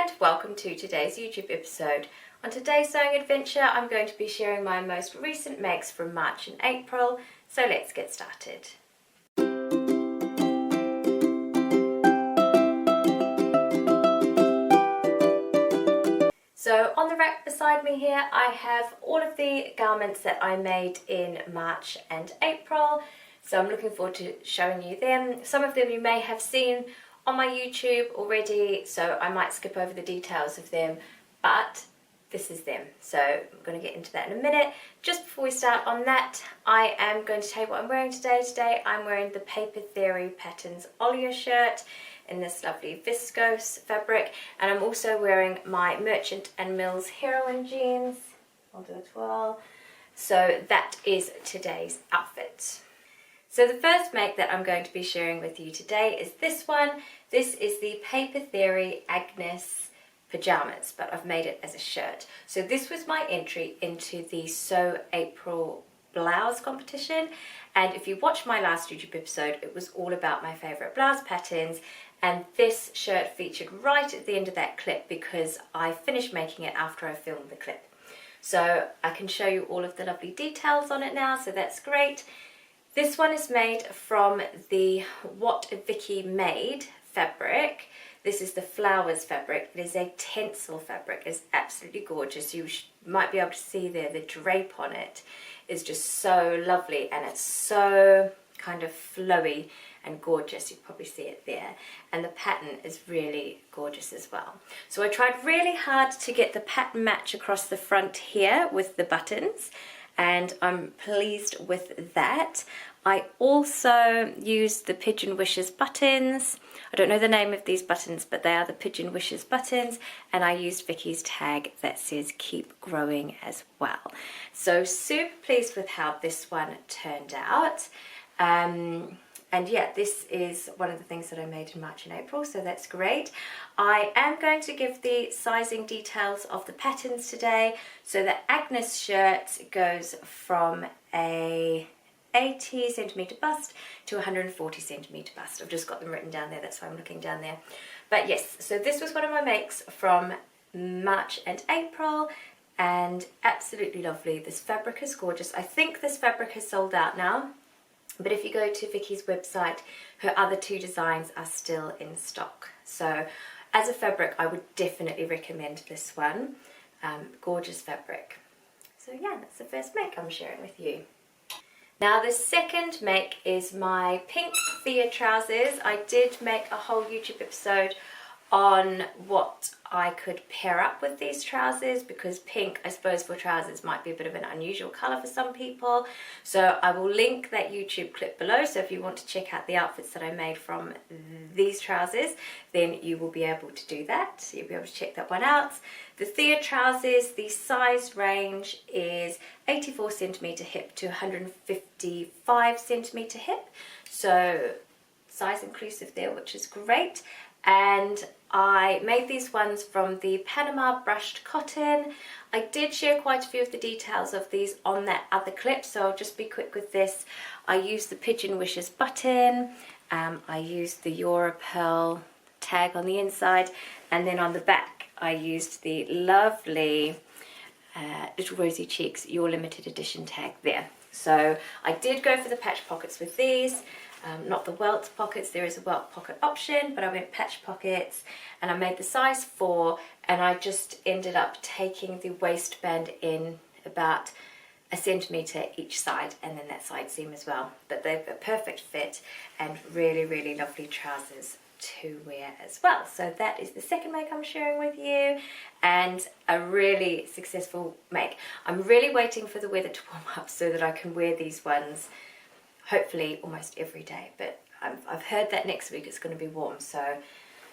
and welcome to today's YouTube episode. On today's sewing adventure, I'm going to be sharing my most recent makes from March and April, so let's get started. So on the rack beside me here, I have all of the garments that I made in March and April. So I'm looking forward to showing you them. Some of them you may have seen on my YouTube already, so I might skip over the details of them, but this is them. So I'm going to get into that in a minute. Just before we start on that, I am going to tell you what I'm wearing today. Today I'm wearing the Paper Theory Patterns Amelia shirt in this lovely viscose fabric, and I'm also wearing my Merchant and Mills Heroine jeans. I'll do it well. So that is today's outfit. So the first make that I'm going to be sharing with you today is this one. This is the Paper Theory Agnes pajamas, but I've made it as a shirt. So this was my entry into the Sew April blouse competition, and if you watched my last YouTube episode, it was all about my favourite blouse patterns, and this shirt featured right at the end of that clip because I finished making it after I filmed the clip. So I can show you all of the lovely details on it now, so that's great. This one is made from the What Vicki Made fabric. This is the flowers fabric. It is a tencel fabric. It's absolutely gorgeous. You might be able to see there the drape on it is just so lovely, and it's so kind of flowy and gorgeous. You probably see it there, and the pattern is really gorgeous as well. So I tried really hard to get the pattern match across the front here with the buttons, and I'm pleased with that. I also used the Pigeon Wishes buttons. I don't know the name of these buttons, but they are the Pigeon Wishes buttons, and I used Vicky's tag that says keep growing as well. So super pleased with how this one turned out. And yeah, this is one of the things that I made in March and April, so that's great. I am going to give the sizing details of the patterns today. So the Agnes shirt goes from a 80 centimetre bust to 140 centimetre bust. I've just got them written down there, that's why I'm looking down there. But yes, so this was one of my makes from March and April, and absolutely lovely. This fabric is gorgeous. I think this fabric is sold out now, but if you go to Vicky's website, her other two designs are still in stock. So as a fabric, I would definitely recommend this one. Gorgeous fabric. So yeah, that's the first make I'm sharing with you. Now the second make is my pink Thea Trousers. I did make a whole YouTube episode on what I could pair up with these trousers, because pink, I suppose, for trousers might be a bit of an unusual colour for some people. So I will link that YouTube clip below, so if you want to check out the outfits that I made from these trousers, then you will be able to do that. You'll be able to check that one out. The Thea Trousers, the size range is 84 centimetre hip to 155 centimetre hip. So size inclusive there, which is great. And I made these ones from the Panama brushed cotton. I did share quite a few of the details of these on that other clip, so I'll just be quick with this. I used the Pigeon Wishes button, I used the Euro Pearl tag on the inside, and then on the back I used the lovely Little Rosy Cheeks Your Limited Edition tag there. So I did go for the patch pockets with these. Not the welt pockets, there is a welt pocket option, but I went patch pockets, and I made the size 4, and I just ended up taking the waistband in about a centimetre each side, and then that side seam as well. But they're a perfect fit and really, really lovely trousers to wear as well. So that is the second make I'm sharing with you, and a really successful make. I'm really waiting for the weather to warm up so that I can wear these ones hopefully almost every day, but I've heard that next week it's going to be warm, so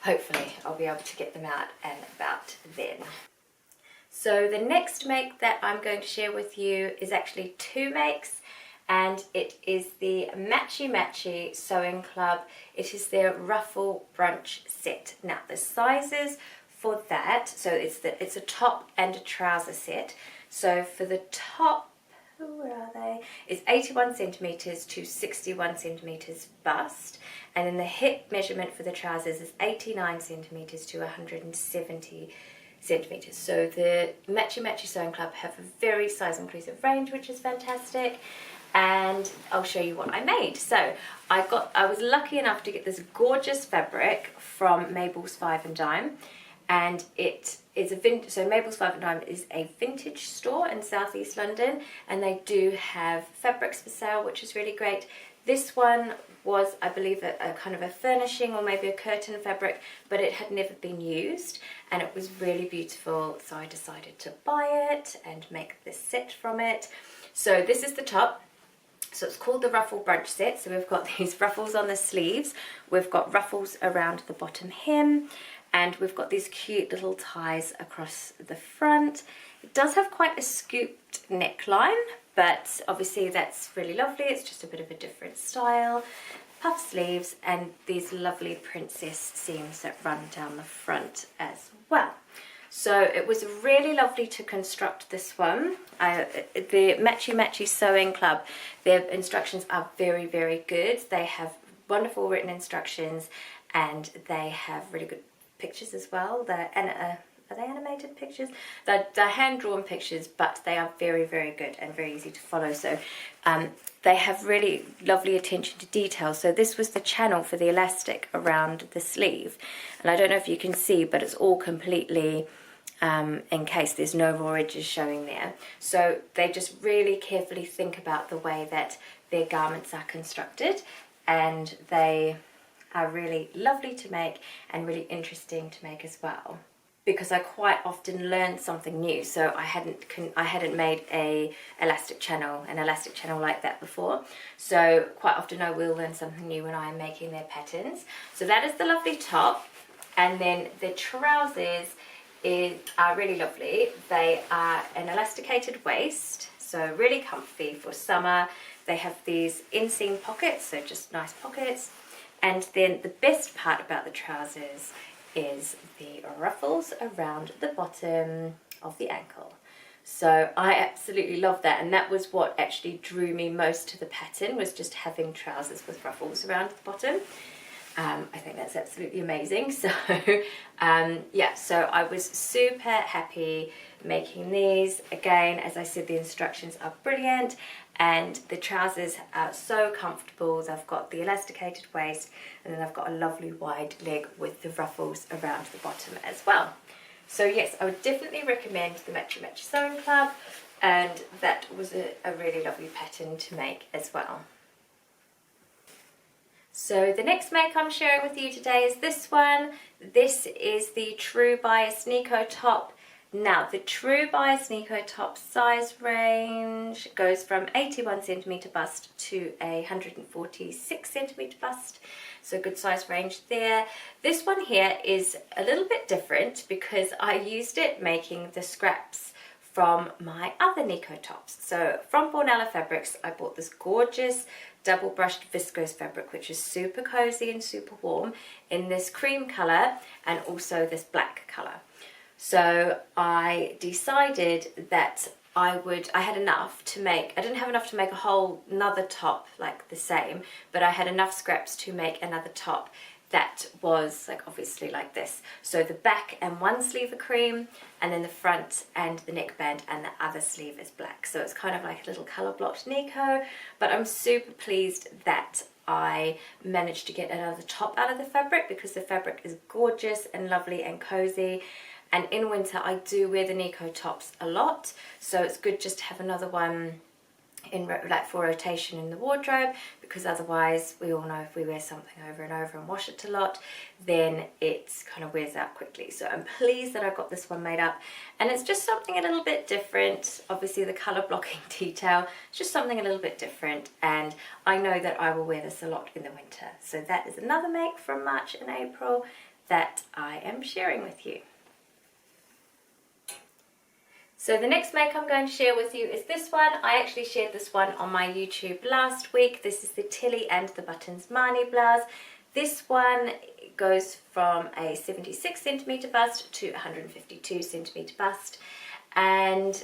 hopefully I'll be able to get them out and about then. So the next make that I'm going to share with you is actually two makes, and it is the Matchy Matchy Sewing Club. It is their Ruffle Brunch Set. Now the sizes for that, so it's a top and a trouser set. So for the top where are they? It's 81 centimetres to 61 centimetres bust, and then the hip measurement for the trousers is 89 centimetres to 170 centimetres. So the Matchy Matchy Sewing Club have a very size inclusive range, which is fantastic. And I'll show you what I made. So I was lucky enough to get this gorgeous fabric from Mabel's Five and Dime, and it is so Mabel's Five and Dime is a vintage store in southeast London, and they do have fabrics for sale, which is really great. This one was, I believe, a kind of a furnishing or maybe a curtain fabric, but it had never been used, and it was really beautiful, so I decided to buy it and make this set from it. So this is the top. So it's called the Ruffle Brunch Set. So we've got these ruffles on the sleeves, we've got ruffles around the bottom hem, and we've got these cute little ties across the front. It does have quite a scooped neckline, but obviously that's really lovely. It's just a bit of a different style. Puff sleeves and these lovely princess seams that run down the front as well. So it was really lovely to construct this one. The Matchy Matchy Sewing Club, their instructions are very, very good. They have wonderful written instructions, and they have really good pictures as well. Are they animated pictures? They're hand-drawn pictures, but they are very, very good and very easy to follow. So they have really lovely attention to detail. So this was the channel for the elastic around the sleeve. And I don't know if you can see, but it's all completely encased. There's no raw edges showing there. So they just really carefully think about the way that their garments are constructed, and they are really lovely to make and really interesting to make as well, because I quite often learn something new. So I hadn't made an elastic channel like that before. So quite often I will learn something new when I'm making their patterns. So that is the lovely top, and then the trousers are really lovely. They are an elasticated waist, so really comfy for summer. They have these inseam pockets, so just nice pockets. And then the best part about the trousers is the ruffles around the bottom of the ankle. So I absolutely love that, and that was what actually drew me most to the pattern, was just having trousers with ruffles around the bottom. I think that's absolutely amazing. So yeah, so I was super happy making these. Again, as I said, the instructions are brilliant, and the trousers are so comfortable. They've got the elasticated waist, and then they've got a lovely wide leg with the ruffles around the bottom as well. So yes, I would definitely recommend the Matchy Matchy Sewing Club, and that was a really lovely pattern to make as well. So the next make I'm sharing with you today is this one. This is the True Bias Nico top. Now the True Bias Nico top size range goes from 81 centimetre bust to a 146 centimetre bust. So good size range there. This one here is a little bit different because I used it making the scraps from my other Nico tops. So from Bornella Fabrics, I bought this gorgeous double brushed viscose fabric, which is super cozy and super warm, in this cream colour and also this black colour. So I decided that I had enough to make, I didn't have enough to make a whole another top like the same, but I had enough scraps to make another top that was like obviously like this. So the back and one sleeve are cream, and then the front and the neckband and the other sleeve is black. So it's kind of like a little colour blocked Nico, but I'm super pleased that I managed to get another top out of the fabric, because the fabric is gorgeous and lovely and cozy. And in winter I do wear the Nico tops a lot, so it's good just to have another one in like for rotation in the wardrobe, because otherwise we all know if we wear something over and over and wash it a lot, then it kind of wears out quickly. So I'm pleased that I got this one made up, and it's just something a little bit different. Obviously the colour blocking detail, it's just something a little bit different, and I know that I will wear this a lot in the winter. So that is another make from March and April that I am sharing with you. So the next make I'm going to share with you is this one. I actually shared this one on my YouTube last week. This is the Tilly and the Buttons Marnie blouse. This one goes from a 76 centimetre bust to 152 centimetre bust, and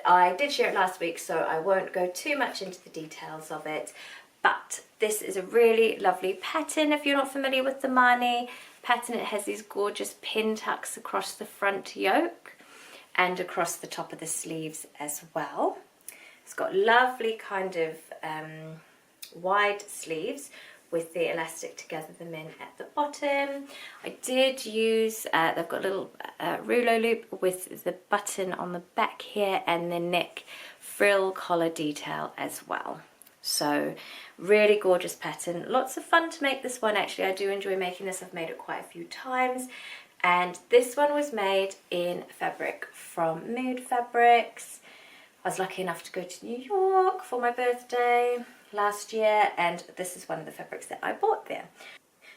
I did share it last week, so I won't go too much into the details of it, but this is a really lovely pattern. If you're not familiar with the Mani pattern, it has these gorgeous pin tucks across the front yoke and across the top of the sleeves as well. It's got lovely kind of wide sleeves with the elastic to gather them in at the bottom. I did use, they've got a little rouleau loop with the button on the back here and the neck frill collar detail as well. So really gorgeous pattern. Lots of fun to make this one actually. I do enjoy making this. I've made it quite a few times. And this one was made in fabric from Mood Fabrics. I was lucky enough to go to New York for my birthday last year, and this is one of the fabrics that I bought there.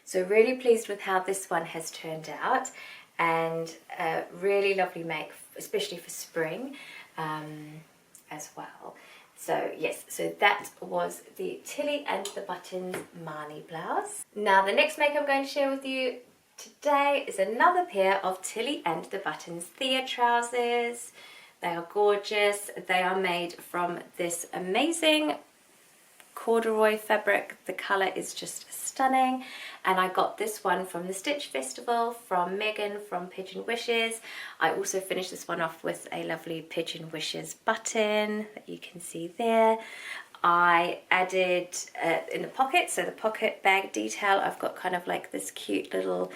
So really pleased with how this one has turned out, and a really lovely make, especially for spring as well. So yes, so that was the Tilly and the Buttons Mani blouse. Now the next make I'm going to share with you today is another pair of Tilly and the Buttons Thea trousers. They are gorgeous. They are made from this amazing corduroy fabric. The colour is just stunning, and I got this one from the Stitch Festival from Megan from Pigeon Wishes. I also finished this one off with a lovely Pigeon Wishes button that you can see there. I added in the pocket, so the pocket bag detail, I've got kind of like this cute little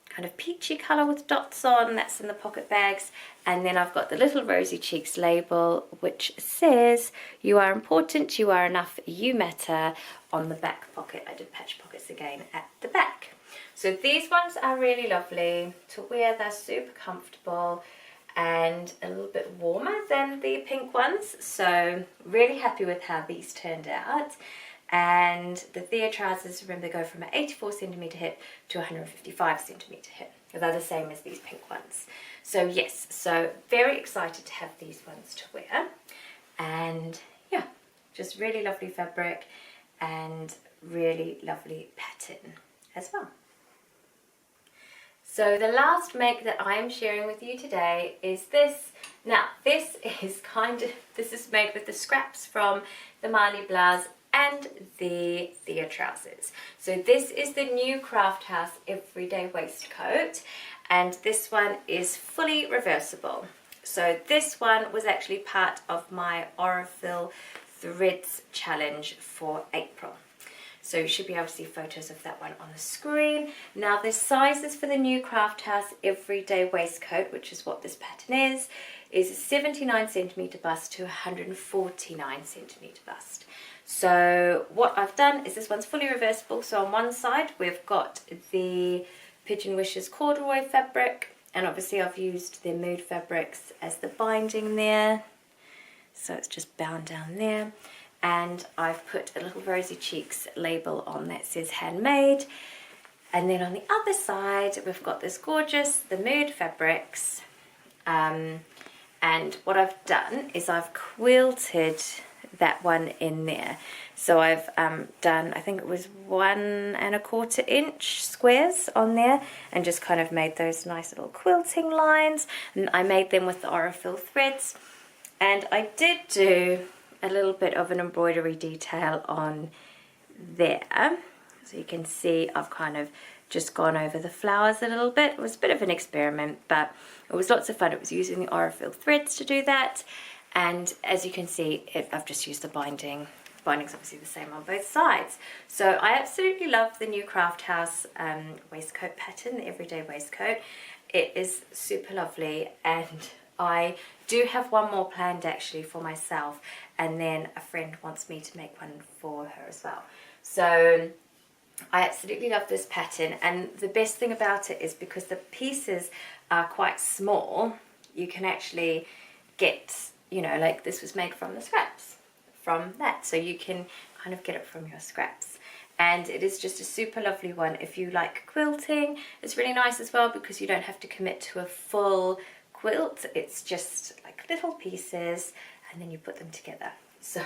kind of peachy colour with dots on, that's in the pocket bags. And then I've got the little Rosy Cheeks label which says, "You are important, you are enough, you matter," on the back pocket. I did patch pockets again at the back. So these ones are really lovely to wear. They're super comfortable and a little bit warmer than the pink ones. So really happy with how these turned out. And the Thea trousers, remember, go from an 84cm hip to 155cm hip. They're the same as these pink ones. So yes, so very excited to have these ones to wear. And yeah, just really lovely fabric and really lovely pattern as well. So the last make that I am sharing with you today is this. Now this is made with the scraps from the Mani blouse and the Thea trousers. So this is the new Craft House Everyday Waistcoat, and this one is fully reversible. So this one was actually part of my Aurifil Threads challenge for April. So you should be able to see photos of that one on the screen. Now the sizes for the new Craft House Everyday Waistcoat, which is what this pattern is a 79cm bust to 149cm bust. So what I've done is this one's fully reversible. So on one side we've got the Pigeon Wishes corduroy fabric, and obviously I've used their Mood Fabrics as the binding there. So it's just bound down there. And I've put a little Rosy Cheeks label on that says handmade. And then on the other side we've got this gorgeous, the Mood Fabrics. And what I've done is I've quilted that one in there. So I've done, I think it was 1 1/4 inch squares on there, and just kind of made those nice little quilting lines. And I made them with the Aurifil threads. And I did do a little bit of an embroidery detail on there. So you can see I've kind of just gone over the flowers a little bit. It was a bit of an experiment, but it was lots of fun. It was using the Aurifil threads to do that. And as you can see, I've just used the binding. The binding's obviously the same on both sides. So I absolutely love the new Craft House waistcoat pattern, the Everyday Waistcoat. It is super lovely, and I do have one more planned actually for myself, and then a friend wants me to make one for her as well. So I absolutely love this pattern, and the best thing about it is because the pieces are quite small, you can actually get, you know, like this was made from the scraps from that, so you can kind of get it from your scraps. And it is just a super lovely one if you like quilting. It's really nice as well because you don't have to commit to a full quilt. It's just like little pieces and then you put them together. So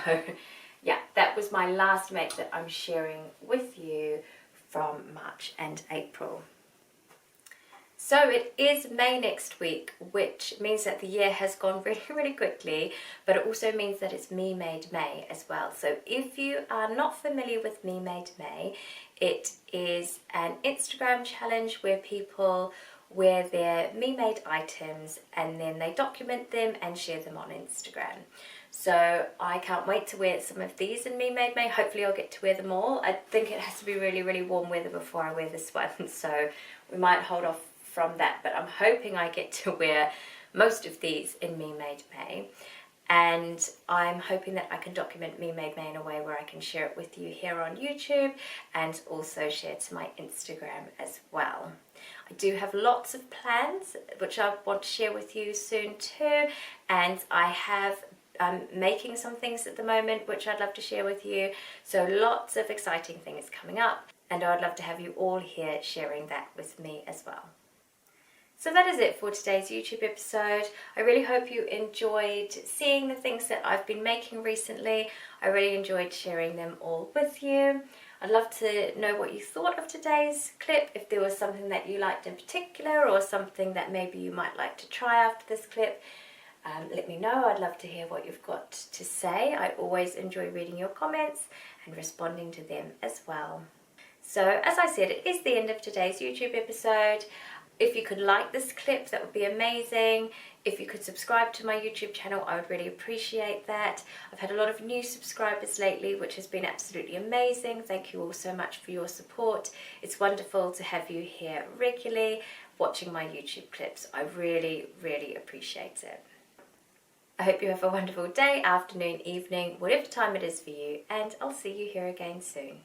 yeah, that was my last make that I'm sharing with you from March and April. So it is May next week, which means that the year has gone really, really quickly, but it also means that it's Me Made May as well. So if you are not familiar with Me Made May, it is an Instagram challenge where people wear their me-made items and then they document them and share them on Instagram. So I can't wait to wear some of these in Me Made May. Hopefully I'll get to wear them all. I think it has to be really, really warm weather before I wear this one, so we might hold off from that, but I'm hoping I get to wear most of these in Me Made May. And I'm hoping that I can document Me Made May in a way where I can share it with you here on YouTube and also share to my Instagram as well. I do have lots of plans which I want to share with you soon too, and I have making some things at the moment which I'd love to share with you, so lots of exciting things coming up, and I'd love to have you all here sharing that with me as well. So that is it for today's YouTube episode. I really hope you enjoyed seeing the things that I've been making recently. I really enjoyed sharing them all with you. I'd love to know what you thought of today's clip, if there was something that you liked in particular or something that maybe you might like to try after this clip. Let me know. I'd love to hear what you've got to say. I always enjoy reading your comments and responding to them as well. So as I said, it is the end of today's YouTube episode. If you could like this clip, that would be amazing. If you could subscribe to my YouTube channel, I would really appreciate that. I've had a lot of new subscribers lately, which has been absolutely amazing. Thank you all so much for your support. It's wonderful to have you here regularly watching my YouTube clips. I really, really appreciate it. I hope you have a wonderful day, afternoon, evening, whatever time it is for you, and I'll see you here again soon.